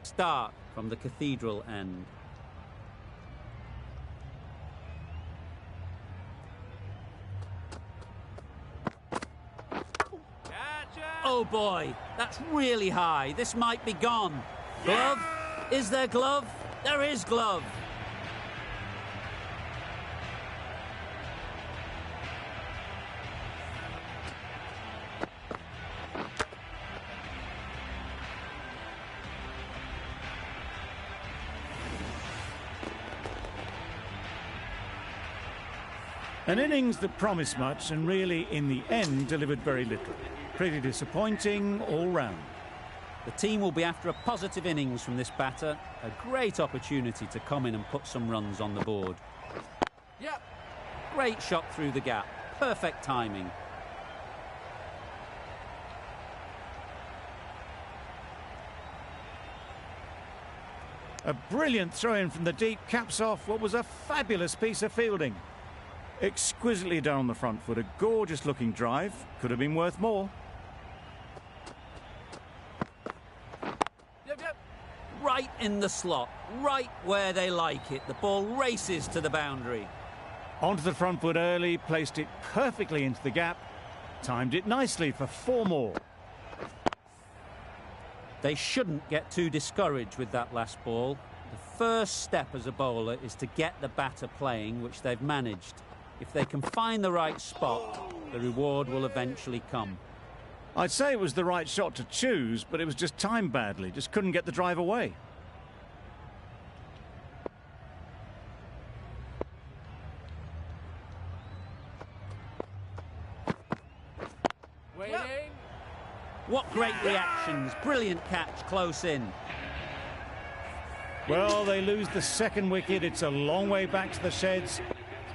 start from the cathedral end. Oh boy, that's really high. This might be gone. Glove? Is there glove? There is glove. An innings that promised much and really, in the end, delivered very little. Pretty disappointing all round. The team will be after a positive innings from this batter. A great opportunity to come in and put some runs on the board. Yep. Great shot through the gap. Perfect timing. A brilliant throw-in from the deep caps off what was a fabulous piece of fielding. Exquisitely done on the front foot. A gorgeous-looking drive. Could have been worth more. Yep. Right in the slot. Right where they like it. The ball races to the boundary. Onto the front foot early. Placed it perfectly into the gap. Timed it nicely for 4 more. They shouldn't get too discouraged with that last ball. The first step as a bowler is to get the batter playing, which they've managed. If they can find the right spot, the reward will eventually come. I'd say it was the right shot to choose, but it was just timed badly. Just couldn't get the drive away. Waiting. What great reactions. Brilliant catch close in. Well, they lose the second wicket. It's a long way back to the sheds.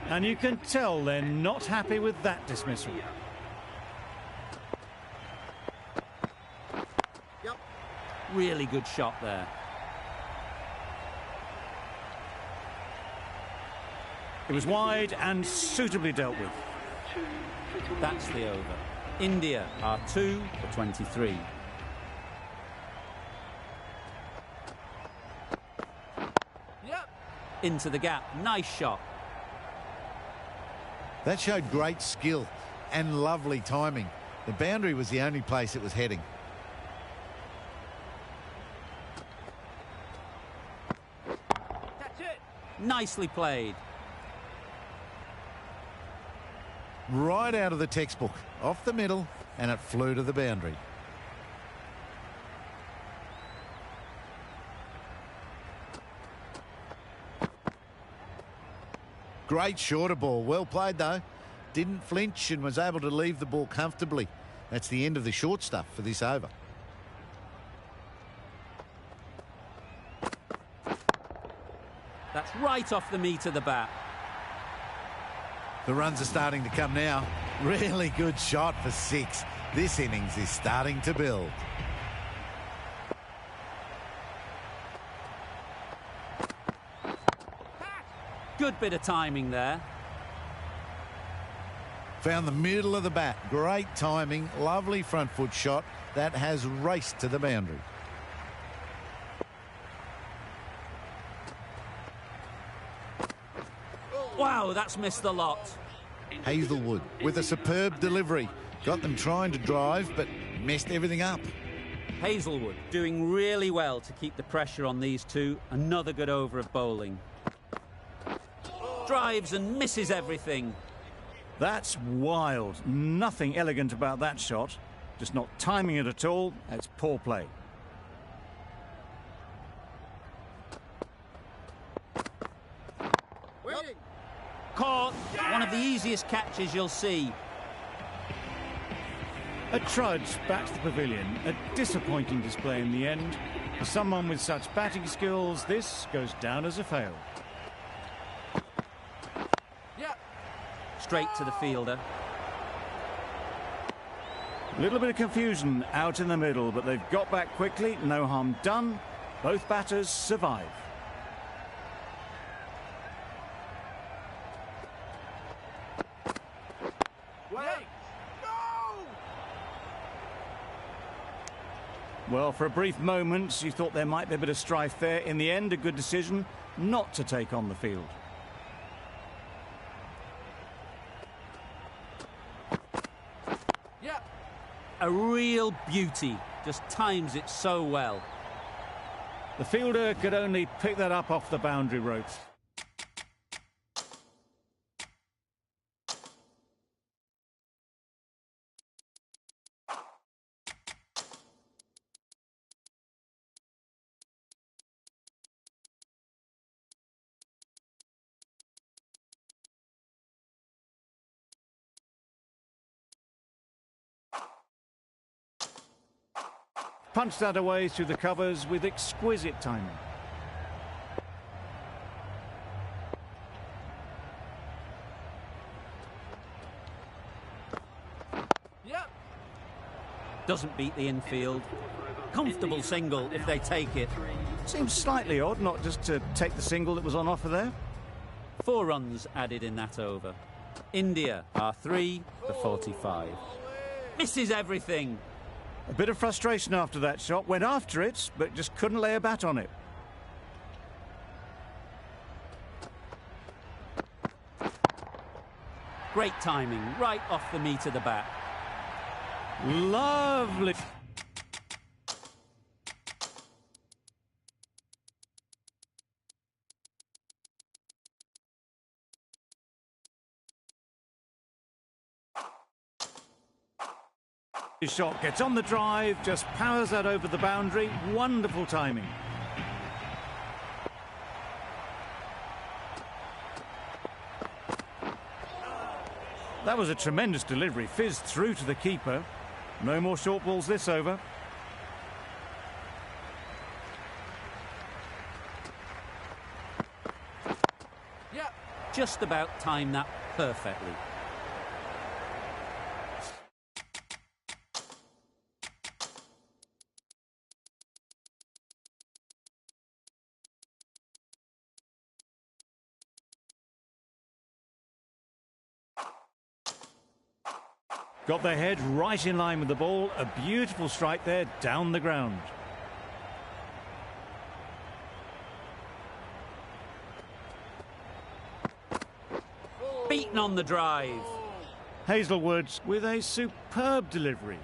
And you can tell they're not happy with that dismissal. Yep. Really good shot there. It was wide and suitably dealt with. That's the over. India are 2 for 23. Yep. Into the gap. Nice shot. That showed great skill and lovely timing. The boundary was the only place it was heading. That's it. Nicely played. Right out of the textbook, off the middle, and it flew to the boundary. Great shorter ball. Well played, though. Didn't flinch and was able to leave the ball comfortably. That's the end of the short stuff for this over. That's right off the meat of the bat. The runs are starting to come now. Really good shot for 6. This innings is starting to build. Good bit of timing there. Found the middle of the bat. Great timing. Lovely front foot shot. That has raced to the boundary. Wow, that's missed the lot. Hazelwood with a superb delivery. Got them trying to drive, but messed everything up. Hazelwood doing really well to keep the pressure on these two. Another good over of bowling. Drives and misses everything. That's wild. Nothing elegant about that shot. Just not timing it at all. It's poor play. Waiting. Caught. One of the easiest catches you'll see. A trudge back to the pavilion. A disappointing display in the end. For someone with such batting skills, this goes down as a fail. Yep. Straight to the fielder. A little bit of confusion out in the middle, but they've got back quickly. No harm done. Both batters survive. Wait. Go! Well, for a brief moment, you thought there might be a bit of strife there. In the end, a good decision not to take on the field. Yeah. A real beauty. Just times it so well. The fielder could only pick that up off the boundary ropes. Punched that away through the covers with exquisite timing. Yep. Doesn't beat the infield. Comfortable single if they take it. Seems slightly odd not just to take the single that was on offer there. 4 runs added in that over. India are 3 for 45. Misses everything. A bit of frustration after that shot. Went after it, but just couldn't lay a bat on it. Great timing, right off the meat of the bat. Lovely. His shot gets on the drive, just powers that over the boundary. Wonderful timing. That was a tremendous delivery. Fizzed through to the keeper. No more short balls this over. Yeah. Just about timed that perfectly. Got their head right in line with the ball. A beautiful strike there down the ground. Beaten on the drive. Hazelwood with a superb delivery.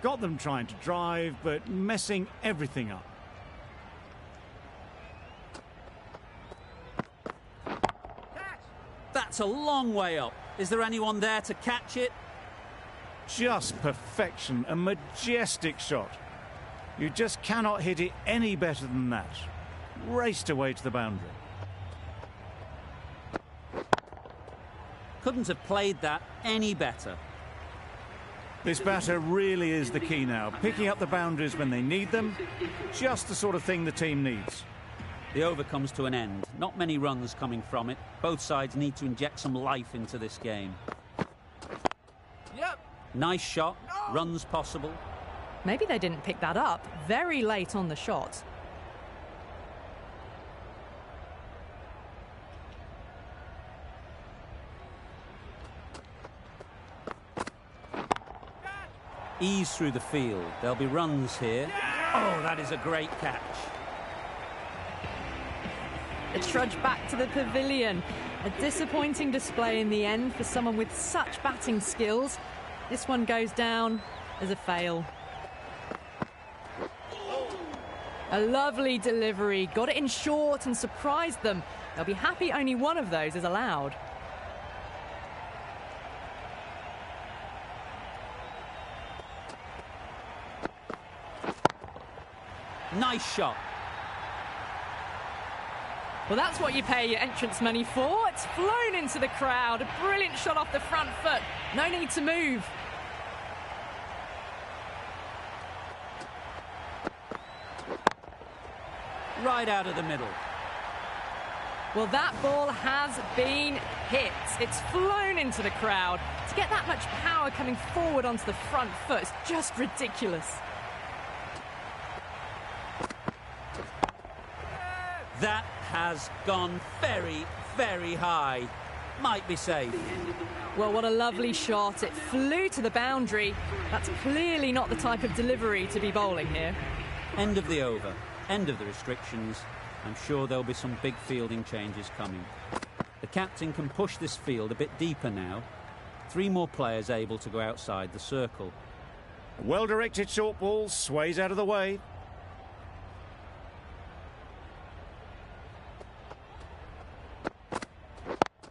Got them trying to drive, but messing everything up. That's a long way up. Is there anyone there to catch it? Just perfection, a majestic shot. You just cannot hit it any better than that. Raced away to the boundary. Couldn't have played that any better. This batter really is the key now. Picking up the boundaries when they need them. Just the sort of thing the team needs. The over comes to an end. Not many runs coming from it. Both sides need to inject some life into this game. Yep. Nice shot. Runs possible. Maybe they didn't pick that up very late on the shot. Ease through the field. There'll be runs here. Oh, that is a great catch. A trudge back to the pavilion. A disappointing display in the end for someone with such batting skills. This one goes down as a fail. A lovely delivery. Got it in short and surprised them. They'll be happy only one of those is allowed. Nice shot. Well, that's what you pay your entrance money for. It's flown into the crowd. A brilliant shot off the front foot. No need to move. Right out of the middle. Well, that ball has been hit. It's flown into the crowd. To get that much power coming forward onto the front foot is just ridiculous. That has gone very, very high. Might be safe. Well, what a lovely shot. It flew to the boundary. That's clearly not the type of delivery to be bowling here. End of the over. End of the restrictions. I'm sure there'll be some big fielding changes coming. The captain can push this field a bit deeper now. 3 more players able to go outside the circle. Well-directed short ball sways out of the way.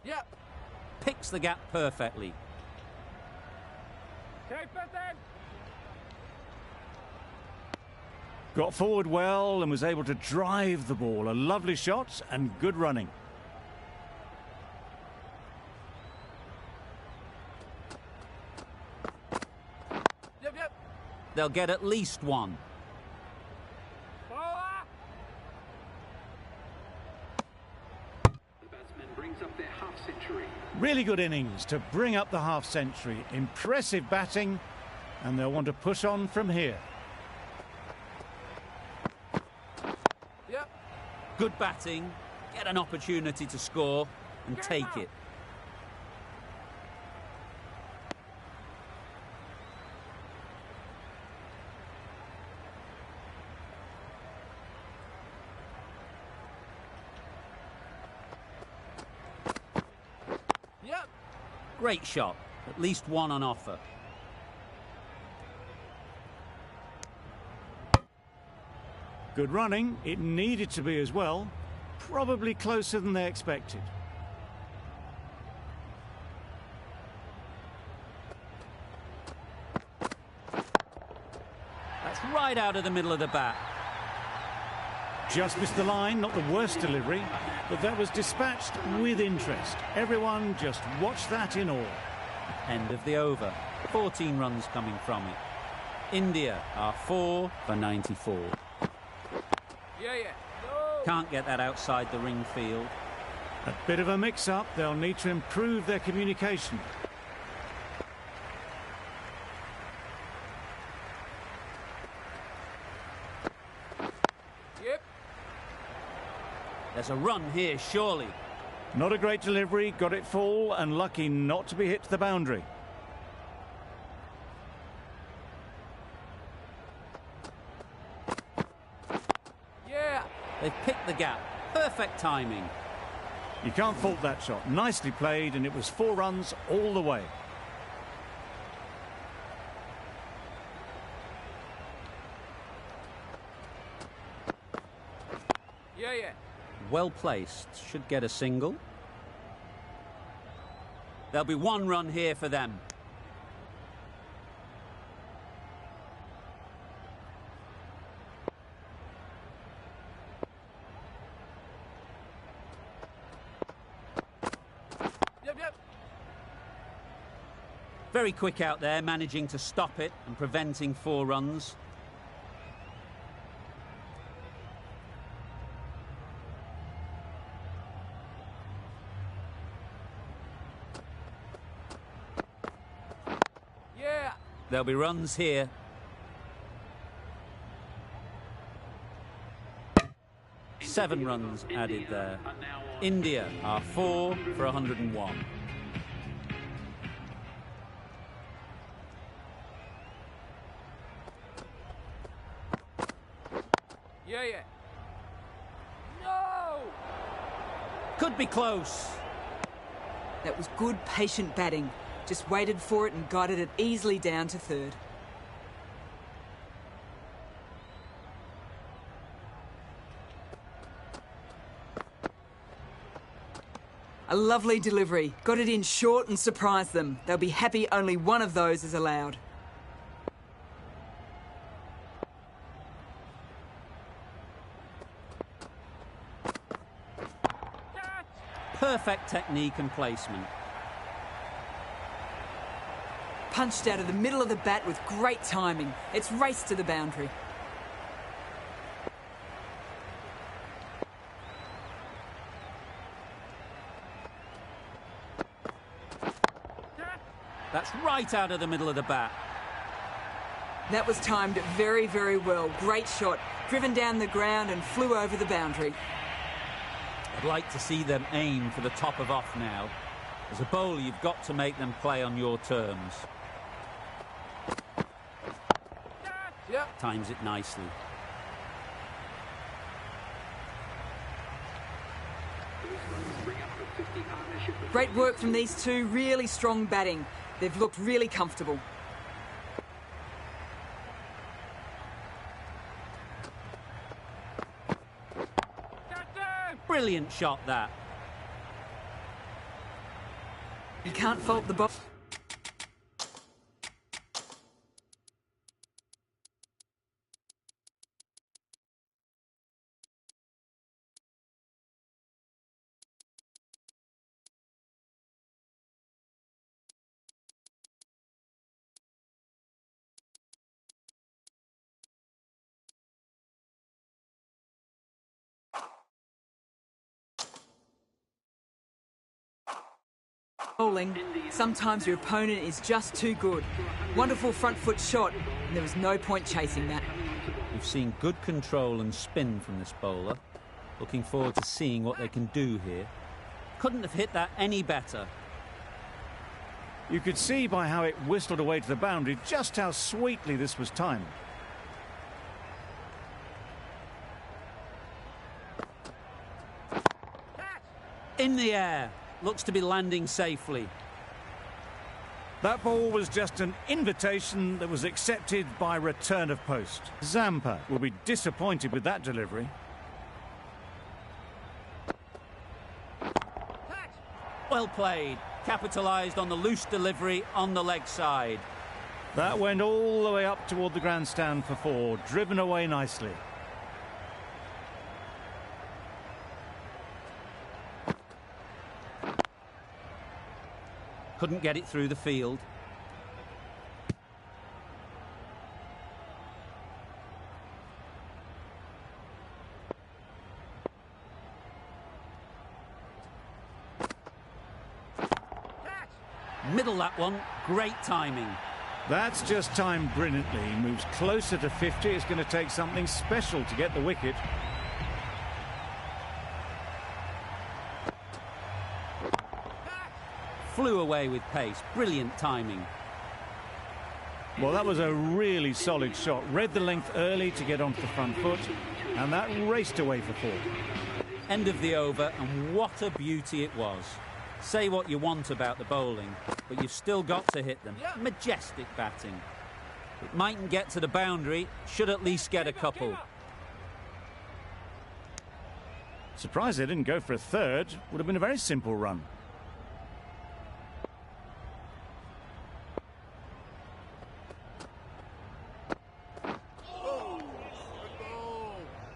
Yeah. Picks the gap perfectly. Keep it in. Got forward well and was able to drive the ball. A lovely shot and good running. Yep, yep. They'll get at least 1. Bowler. The batsman brings up their half-century. Really good innings to bring up the half-century. Impressive batting, and they'll want to push on from here. Yep. Good batting. Get an opportunity to score and take it. Yep. Great shot. At least 1 on offer. Good running. It needed to be as well. Probably closer than they expected. That's right out of the middle of the bat. Just missed the line, not the worst delivery, but that was dispatched with interest. Everyone just watched that in awe. End of the over. 14 runs coming from it. India are 4 for 94. Yeah, yeah. No. Can't get that outside the ring field. A bit of a mix-up. They'll need to improve their communication. Yep. There's a run here, surely. Not a great delivery, got it full and lucky not to be hit to the boundary. Yeah. They've picked the gap. Perfect timing. You can't fault that shot. Nicely played, and it was 4 runs all the way. Yeah, yeah. Well placed. Should get a single. There'll be 1 run here for them. Yep, yep. Very quick out there, managing to stop it and preventing 4 runs. Yeah. There'll be runs here. Seven runs added there. India are 4 for 101. Yeah, yeah. No! Could be close. That was good, patient batting. Just waited for it and guided it easily down to third. A lovely delivery. Got it in short and surprised them. They'll be happy only 1 of those is allowed. Perfect technique and placement. Punched out of the middle of the bat with great timing. It's raced to the boundary. That's right out of the middle of the bat. That was timed very, very well. Great shot. Driven down the ground and flew over the boundary. I'd like to see them aim for the top of off now. As a bowler, you've got to make them play on your terms. Yep. Times it nicely. Great work from these two, really strong batting. They've looked really comfortable. Brilliant shot, that. You can't fault the ball. Bowling, sometimes your opponent is just too good. Wonderful front foot shot, and there was no point chasing that. We've seen good control and spin from this bowler. Looking forward to seeing what they can do here. Couldn't have hit that any better. You could see by how it whistled away to the boundary just how sweetly this was timed. In the air. Looks to be landing safely. That ball was just an invitation that was accepted by return of post. Zampa will be disappointed with that delivery. Well played. Capitalised on the loose delivery on the leg side. That went all the way up toward the grandstand for four, driven away nicely. Couldn't get it through the field. Middle that one. Great timing. That's just timed brilliantly. He moves closer to 50. It's going to take something special to get the wicket. Flew away with pace. Brilliant timing. Well, that was a really solid shot. Read the length early to get onto the front foot, and that raced away for four. End of the over, and what a beauty it was. Say what you want about the bowling, but you've still got to hit them. Majestic batting. It mightn't get to the boundary, should at least get a couple. Surprised they didn't go for a third. Would have been a very simple run.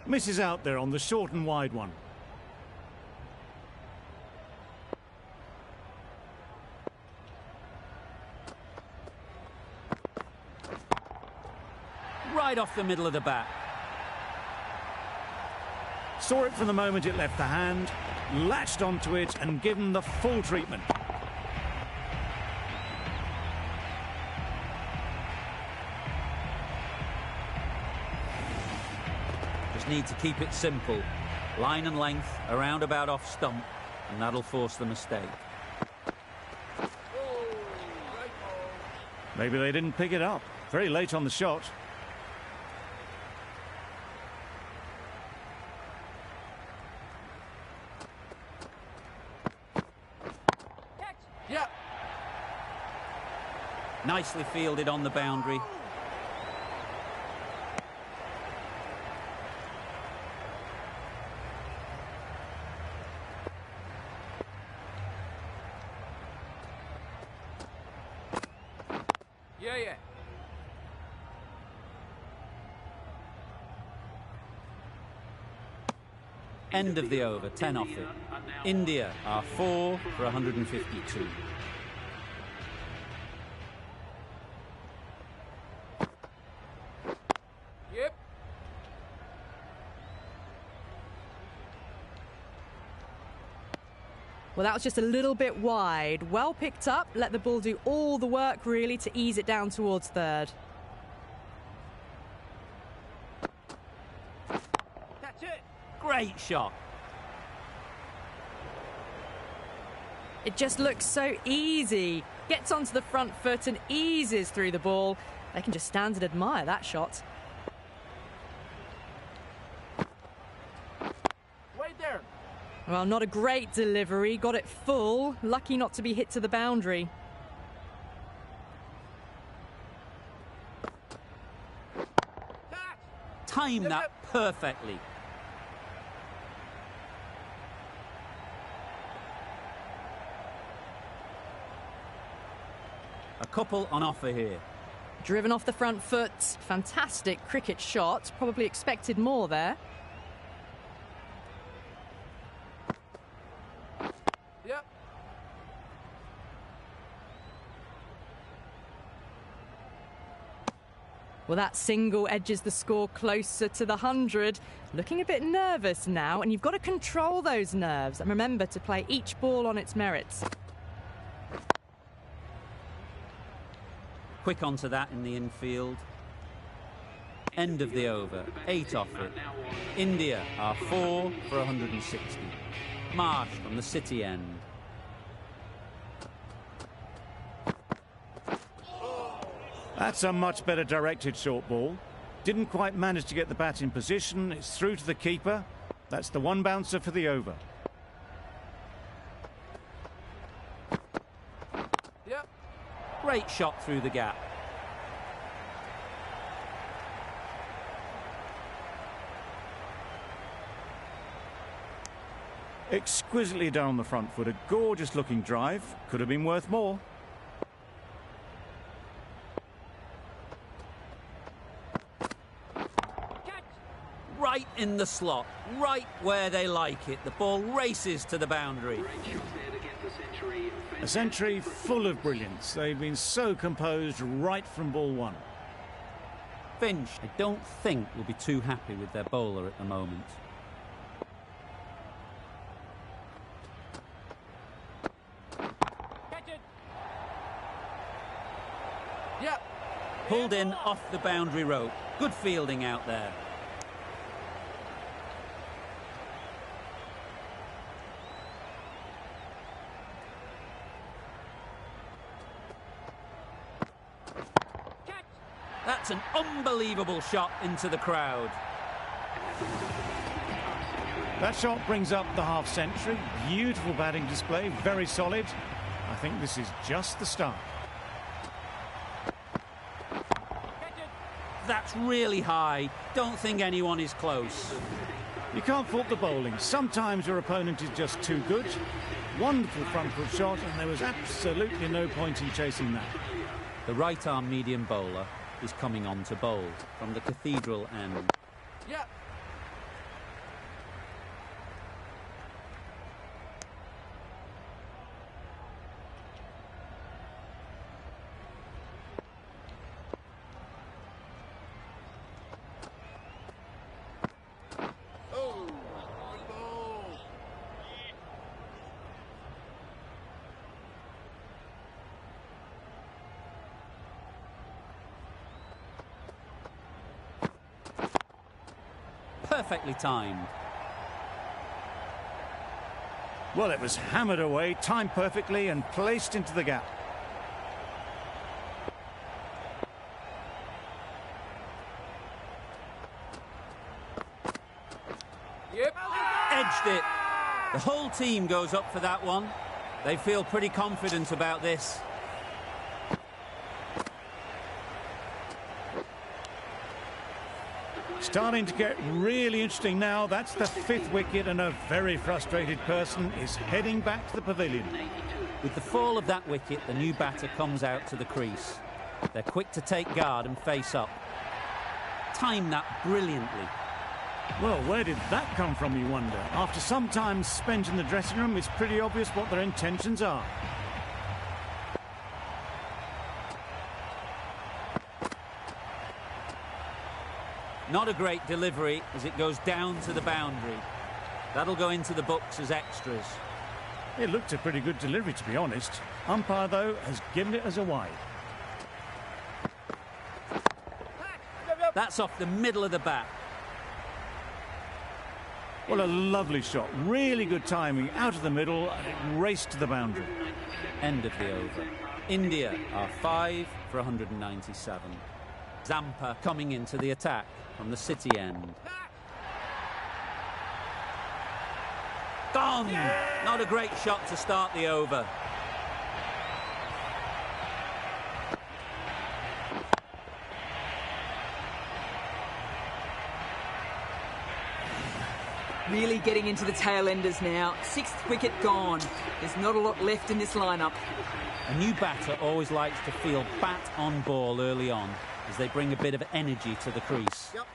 Misses out there on the short and wide one. Right off the middle of the bat. Saw it from the moment it left the hand, latched onto it and given the full treatment. Need to keep it simple. Line and length, around about off stump, and that'll force the mistake. Maybe they didn't pick it up. Very late on the shot. Yeah. Nicely fielded on the boundary. Yeah, yeah. End of the over, 10 off it. India are 4 for 152. Yep. Well, that was just a little bit wide. Well picked up, let the ball do all the work, really, to ease it down towards third. That's it. Great shot. It just looks so easy. Gets onto the front foot and eases through the ball. They can just stand and admire that shot. Wait there. Well, not a great delivery. Got it full. Lucky not to be hit to the boundary. Timed that perfectly. A couple on offer here. Driven off the front foot. Fantastic cricket shot. Probably expected more there. Yep. Well, that single edges the score closer to the 100. Looking a bit nervous now, and you've got to control those nerves and remember to play each ball on its merits. Quick onto that in the infield. End of the over. 8 off it. India are 4 for 160. Marsh from the city end. That's a much better directed short ball. Didn't quite manage to get the bat in position. It's through to the keeper. That's the one bouncer for the over. Yep. Great shot through the gap. Exquisitely down the front foot. A gorgeous looking drive. Could have been worth more. Right in the slot, right where they like it. The ball races to the boundary. A century full of brilliance. They've been so composed right from ball one. Finch, I don't think, will be too happy with their bowler at the moment. Catch it. Yep. Pulled in off the boundary rope. Good fielding out there. That's an unbelievable shot into the crowd. That shot brings up the half century. Beautiful batting display, very solid. I think this is just the start. That's really high. Don't think anyone is close. You can't fault the bowling. Sometimes your opponent is just too good. Wonderful front foot shot, and there was absolutely no point in chasing that. The right arm medium bowler is coming on to bowl from the Cathedral end. Yep. Perfectly timed. Well, it was hammered away, timed perfectly and placed into the gap. Yep. Edged it. The whole team goes up for that one. They feel pretty confident about this. Starting to get really interesting now. That's the 5th wicket, and a very frustrated person is heading back to the pavilion. With the fall of that wicket, the new batter comes out to the crease. They're quick to take guard and face up. Timed that brilliantly. Well, where did that come from, you wonder? After some time spent in the dressing room, it's pretty obvious what their intentions are. Not a great delivery as it goes down to the boundary. That'll go into the books as extras. It looked a pretty good delivery, to be honest. Umpire, though, has given it as a wide. That's off the middle of the bat. Well, a lovely shot. Really good timing. Out of the middle, and it raced to the boundary. End of the over. India are 5 for 197. Zampa coming into the attack from the City end. Gone! Not a great shot to start the over. Really getting into the tail enders now. 6th wicket gone. There's not a lot left in this lineup. A new batter always likes to feel bat on ball early on as they bring a bit of energy to the crease. Yep.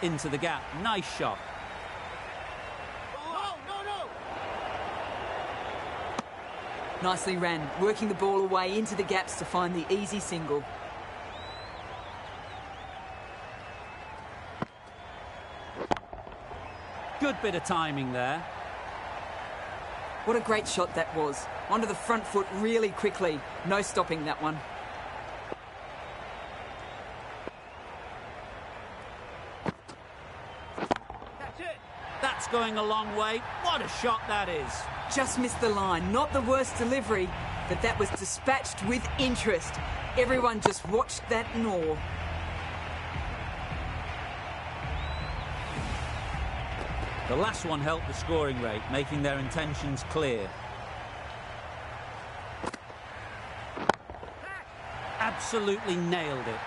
Into the gap. Nice shot. No. Nicely ran, working the ball away into the gaps to find the easy single. Good bit of timing there. What a great shot that was. Onto the front foot really quickly. No stopping that one. That's it. That's going a long way. What a shot that is. Just missed the line. Not the worst delivery, but that was dispatched with interest. Everyone just watched that in awe. The last one helped the scoring rate, making their intentions clear. Absolutely nailed it.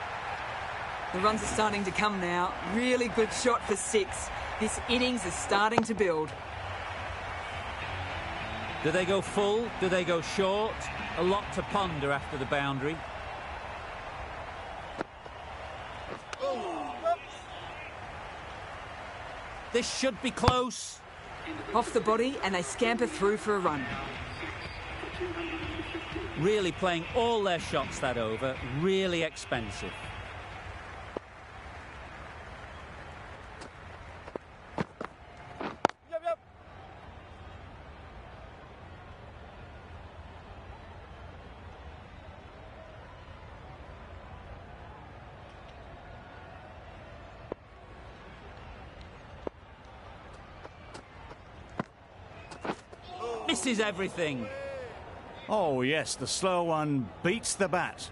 The runs are starting to come now. Really good shot for 6. This innings is starting to build. Do they go full? Do they go short? A lot to ponder after the boundary. This should be close. Off the body and they scamper through for a run. Really playing all their shots that over. Really expensive. Yep. Misses everything. Oh, yes, the slow one beats the bat.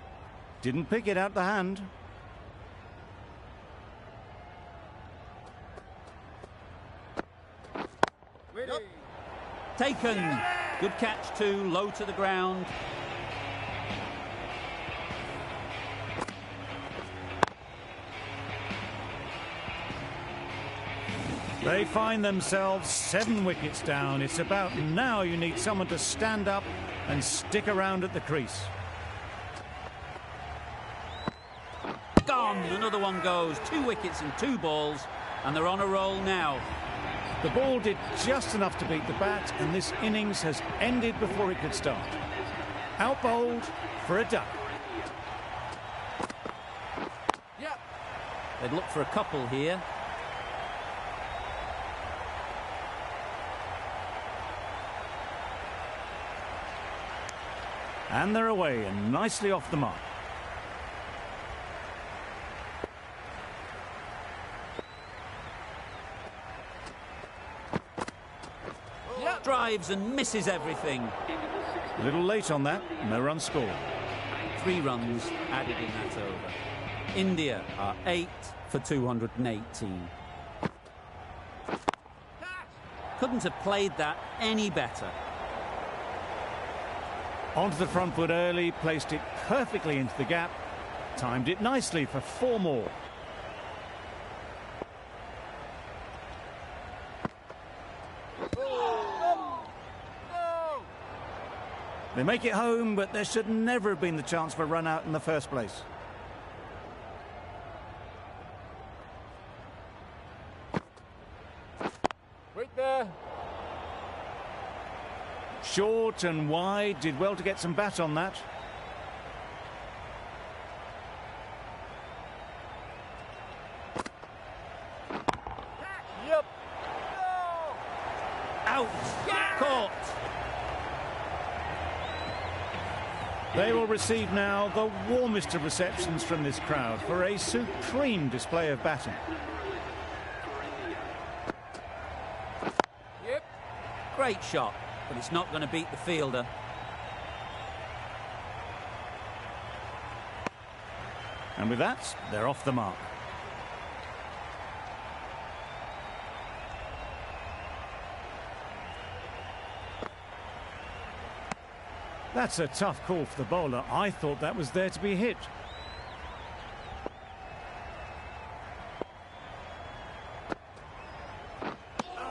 Didn't pick it out the hand. Yep. Taken. Good catch too, low to the ground. They find themselves 7 wickets down. It's about now you need someone to stand up and stick around at the crease. Gone. Another one goes. 2 wickets and 2 balls, and they're on a roll now. The ball did just enough to beat the bat, and this innings has ended before it could start. Out bowled for a duck. Yep. They'd look for a couple here. And they're away and nicely off the mark. Yep. Drives and misses everything. A little late on that, no run scored. 3 runs added in that over. India are 8 for 218. Couldn't have played that any better. Onto the front foot early, placed it perfectly into the gap, timed it nicely for 4 more. They make it home, but there should never have been the chance for a run out in the first place. Right there. Short and wide, did well to get some bat on that. Yep. Out. Caught. They will receive now the warmest of receptions from this crowd for a supreme display of batting. Great shot, but it's not going to beat the fielder. And with that, they're off the mark. That's a tough call for the bowler. I thought that was there to be hit.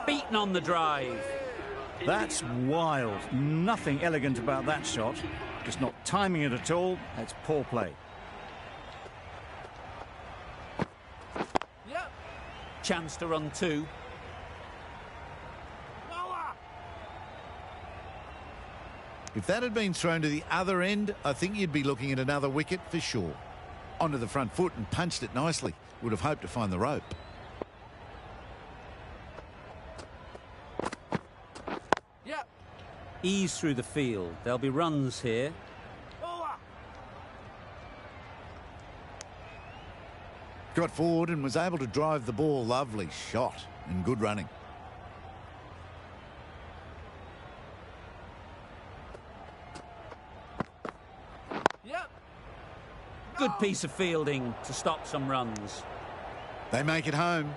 Beaten on the drive. That's wild. Nothing elegant about that shot. Just not timing it at all. That's poor play. Yep. Chance to run 2. If that had been thrown to the other end, I think you'd be looking at another wicket for sure. Onto the front foot and punched it nicely. Would have hoped to find the rope. Yep. Ease through the field. There'll be runs here. Got forward and was able to drive the ball. Lovely shot and good running. Yep. Good piece of fielding to stop some runs. They make it home,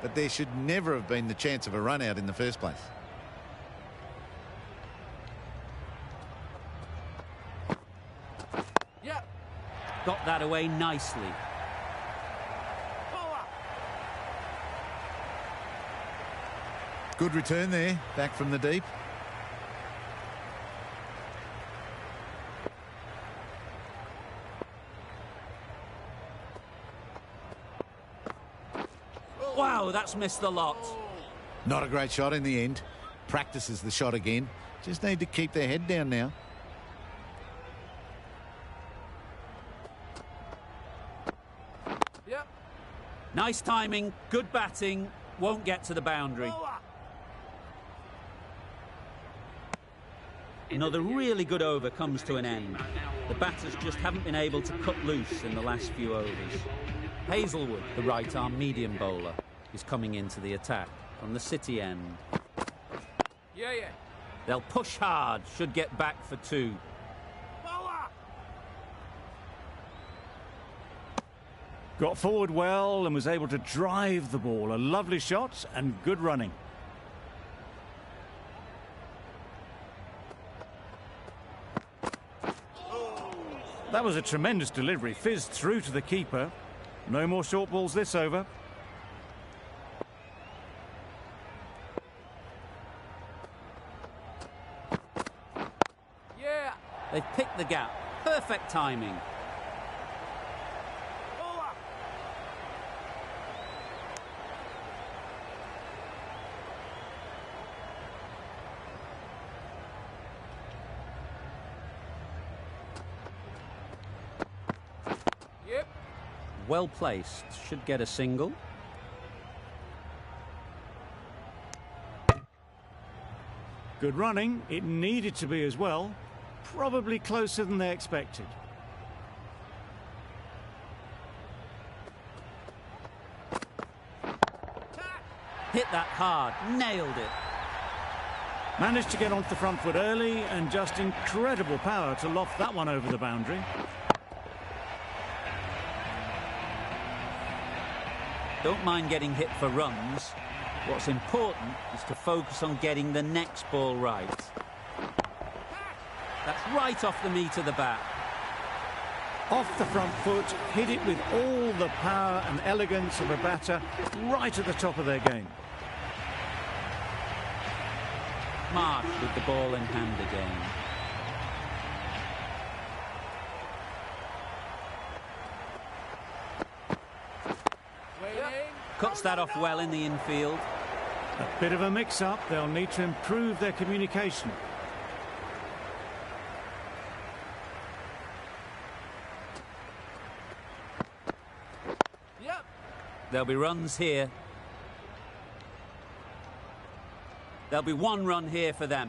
but there should never have been the chance of a run out in the first place. Yep. Got that away nicely. Good return there, back from the deep. Wow, that's missed the lot. Not a great shot in the end. Practices the shot again. Just need to keep their head down now. Yep. Nice timing, good batting, won't get to the boundary. Another really good over comes to an end. The batters just haven't been able to cut loose in the last few overs. Hazelwood, the right-arm medium bowler, is coming into the attack from the City end. Yeah, yeah. They'll push hard, should get back for 2. Got forward well and was able to drive the ball. A lovely shot and good running. That was a tremendous delivery. Fizzed through to the keeper. No more short balls this over. Yeah. They've picked the gap. Perfect timing. Yep. Well placed. Should get a single. Good running. It needed to be as well. Probably closer than they expected. Hit that hard. Nailed it. Managed to get onto the front foot early and just incredible power to loft that one over the boundary. Don't mind getting hit for runs. What's important is to focus on getting the next ball right. That's right off the meat of the bat. Off the front foot, hit it with all the power and elegance of a batter right at the top of their game. Marsh with the ball in hand again. Cuts that off well in the infield. A bit of a mix-up. They'll need to improve their communication. Yep. There'll be runs here. There'll be 1 run here for them.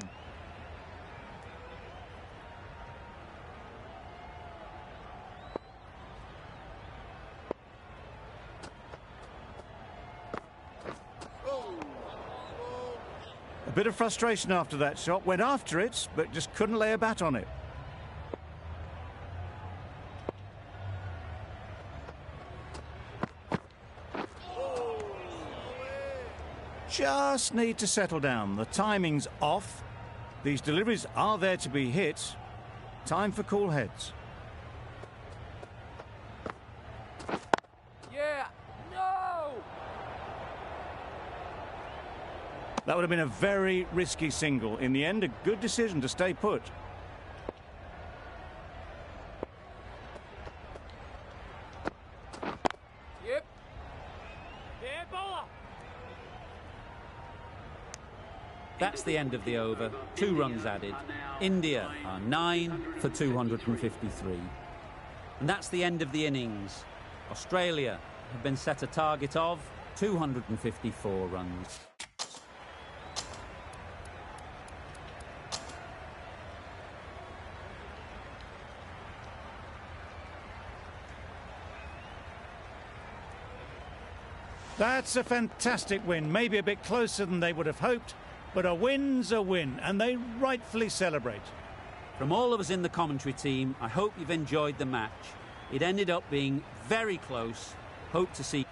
A bit of frustration after that shot. Went after it, but just couldn't lay a bat on it. Just need to settle down. The timing's off. These deliveries are there to be hit. Time for cool heads. Yeah. No! That would have been a very risky single. In the end, a good decision to stay put. Yep. Yeah, bowler. That's the end of the over. 2 runs added. India are 9 for 253. And that's the end of the innings. Australia have been set a target of 254 runs. That's a fantastic win. Maybe a bit closer than they would have hoped, but a win's a win, and they rightfully celebrate. From all of us in the commentary team, I hope you've enjoyed the match. It ended up being very close. Hope to see